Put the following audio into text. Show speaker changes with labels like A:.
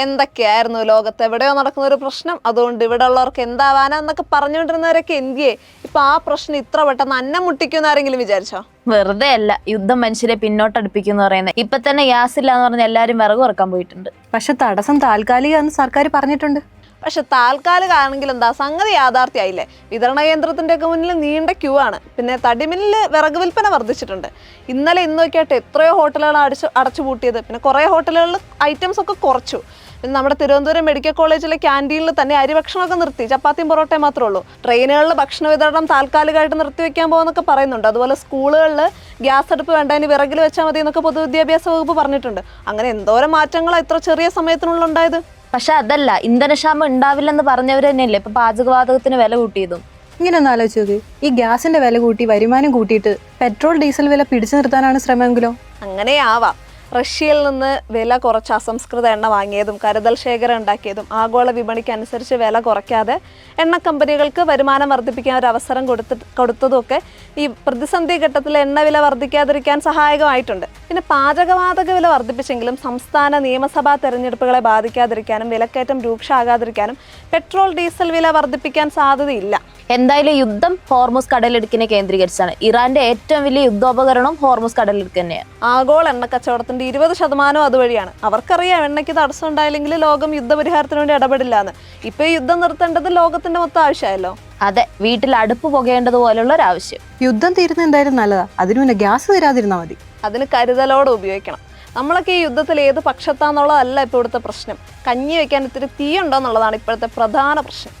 A: എന്തൊക്കെയായിരുന്നു ലോകത്ത് എവിടെയോ നടക്കുന്ന ഒരു പ്രശ്നം, അതുകൊണ്ട് ഇവിടെ ഉള്ളവർക്ക് എന്താവാനാ എന്നൊക്കെ പറഞ്ഞുകൊണ്ടിരുന്നവരൊക്കെ എന്തിയേ ഇപ്പൊ ആ പ്രശ്നം ഇത്ര പെട്ടെന്ന് അന്നം മുട്ടിക്കുന്ന ആരെങ്കിലും വിചാരിച്ചോ?
B: വെറുതെ അല്ല യുദ്ധം മനുഷ്യരെ പിന്നോട്ടടുപ്പിക്കുന്ന പറയുന്നത്. ഇപ്പൊ തന്നെ ഗ്യാസ് ഇല്ല എന്ന് പറഞ്ഞ എല്ലാരും വിറക് ഇറക്കാൻ പോയിട്ടുണ്ട്.
C: പക്ഷെ തടസ്സം താൽക്കാലികമെന്ന് സർക്കാർ പറഞ്ഞിട്ടുണ്ട്.
A: പക്ഷെ താൽക്കാലികമാണെങ്കിൽ എന്താ, സംഗതി യാഥാർത്ഥ്യമായില്ലേ? വിതരണ കേന്ദ്രത്തിന്റെ ഒക്കെ മുന്നിൽ നീണ്ട ക്യൂ ആണ്. പിന്നെ തടിമില്ലിൽ വിറക് വിൽപ്പന വർദ്ധിച്ചിട്ടുണ്ട്. ഇന്നലെ ഇന്നൊക്കെ ആയിട്ട് എത്രയോ ഹോട്ടലുകൾ അടച്ചുപൂട്ടിയത്. പിന്നെ കുറേ ഹോട്ടലുകളിൽ ഐറ്റംസ് ഒക്കെ കുറച്ചു. പിന്നെ നമ്മുടെ തിരുവനന്തപുരം മെഡിക്കൽ കോളേജിലെ ക്യാൻറ്റീനിൽ തന്നെ അരിഭക്ഷണമൊക്കെ നിർത്തി, ചപ്പാത്തിയും പൊറോട്ടയും മാത്രമേ ഉള്ളൂ. ട്രെയിനുകളിൽ ഭക്ഷണ വിതരണം താൽക്കാലികമായിട്ട് നിർത്തിവെക്കാൻ പോകുന്നൊക്കെ പറയുന്നുണ്ട്. അതുപോലെ സ്കൂളുകളിൽ ഗ്യാസ് അടുപ്പ് വേണ്ട, ഇനി വിറകിൽ വെച്ചാൽ മതി എന്നൊക്കെ പൊതുവിദ്യാഭ്യാസ വകുപ്പ് പറഞ്ഞിട്ടുണ്ട്. അങ്ങനെ എന്തോരം മാറ്റങ്ങളാണ് ഇത്ര ചെറിയ സമയത്തിനുള്ളിൽ ഉണ്ടായത്.
B: പക്ഷെ അതല്ല, ഇന്ധനക്ഷാമം ഉണ്ടാവില്ലെന്ന് പറഞ്ഞവർ തന്നെയല്ലേ ഇപ്പൊ പാചകവാതകത്തിന് വില കൂട്ടിയതും.
C: ഇങ്ങനെ ഒന്ന് ആലോചിച്ച് നോക്ക്, ഈ ഗ്യാസിന്റെ വില കൂട്ടി വരുമാനം കൂട്ടിയിട്ട് പെട്രോൾ ഡീസൽ വില പിടിച്ചു നിർത്താനാണ് ശ്രമമെങ്കിലോ?
A: അങ്ങനെയാവാം. റഷ്യയിൽ നിന്ന് വില കുറച്ച് അസംസ്കൃത എണ്ണ വാങ്ങിയതും കരുതൽ ശേഖരം ഉണ്ടാക്കിയതും ആഗോള വിപണിക്ക് അനുസരിച്ച് വില കുറയ്ക്കാതെ എണ്ണ കമ്പനികൾക്ക് വരുമാനം വർദ്ധിപ്പിക്കാൻ ഒരു അവസരം കൊടുത്തതുമൊക്കെ ഈ പ്രതിസന്ധി ഘട്ടത്തിൽ എണ്ണ വില വർദ്ധിക്കാതിരിക്കാൻ സഹായകമായിട്ടുണ്ട്. പിന്നെ പാചകവാതക വില വർദ്ധിപ്പിച്ചെങ്കിലും സംസ്ഥാന നിയമസഭാ തെരഞ്ഞെടുപ്പുകളെ ബാധിക്കാതിരിക്കാനും വിലക്കയറ്റം രൂക്ഷമാകാതിരിക്കാനും പെട്രോൾ ഡീസൽ വില വർദ്ധിപ്പിക്കാൻ സാധ്യതയില്ല.
B: എന്തായാലും യുദ്ധം ഹോർമുസ് കടലിടുക്കിനെ കേന്ദ്രീകരിച്ചാണ്. ഇറാന്റെ ഏറ്റവും വലിയ യുദ്ധോപകരണം ഹോർമുസ് കടലിടുക്ക് തന്നെയാണ്.
A: ആഗോള എണ്ണ കച്ചവടത്തിന്റെ 20% അതുവഴിയാണ്. അവർക്കറിയാം എണ്ണയ്ക്ക് തടസ്സം ഉണ്ടായില്ലെങ്കിൽ ലോകം യുദ്ധപരിഹാരത്തിന് വേണ്ടി ഇടപെടില്ല എന്ന്. ഇപ്പൊ ഈ യുദ്ധം നിർത്തേണ്ടത് ലോകത്തിന്റെ മൊത്തം ആവശ്യമായല്ലോ.
B: അതെ, വീട്ടിൽ അടുപ്പ് പുകയേണ്ടതുപോലുള്ള ഒരു ആവശ്യം.
C: യുദ്ധം തീരുന്ന എന്തായാലും നല്ലതാ, അതിനു മുന്നേ ഗ്യാസ് തീരാതിരുന്നാൽ മതി.
A: അതിന് കരുതലോടെ ഉപയോഗിക്കണം. നമ്മളൊക്കെ ഈ യുദ്ധത്തിൽ ഏത് പക്ഷത്താന്നുള്ളതല്ല ഇപ്പൊ ഇവിടുത്തെ പ്രശ്നം. കഞ്ഞി വെക്കാൻ ഇത്തിരി തീ ഉണ്ടോ എന്നുള്ളതാണ് ഇപ്പോഴത്തെ പ്രധാന പ്രശ്നം.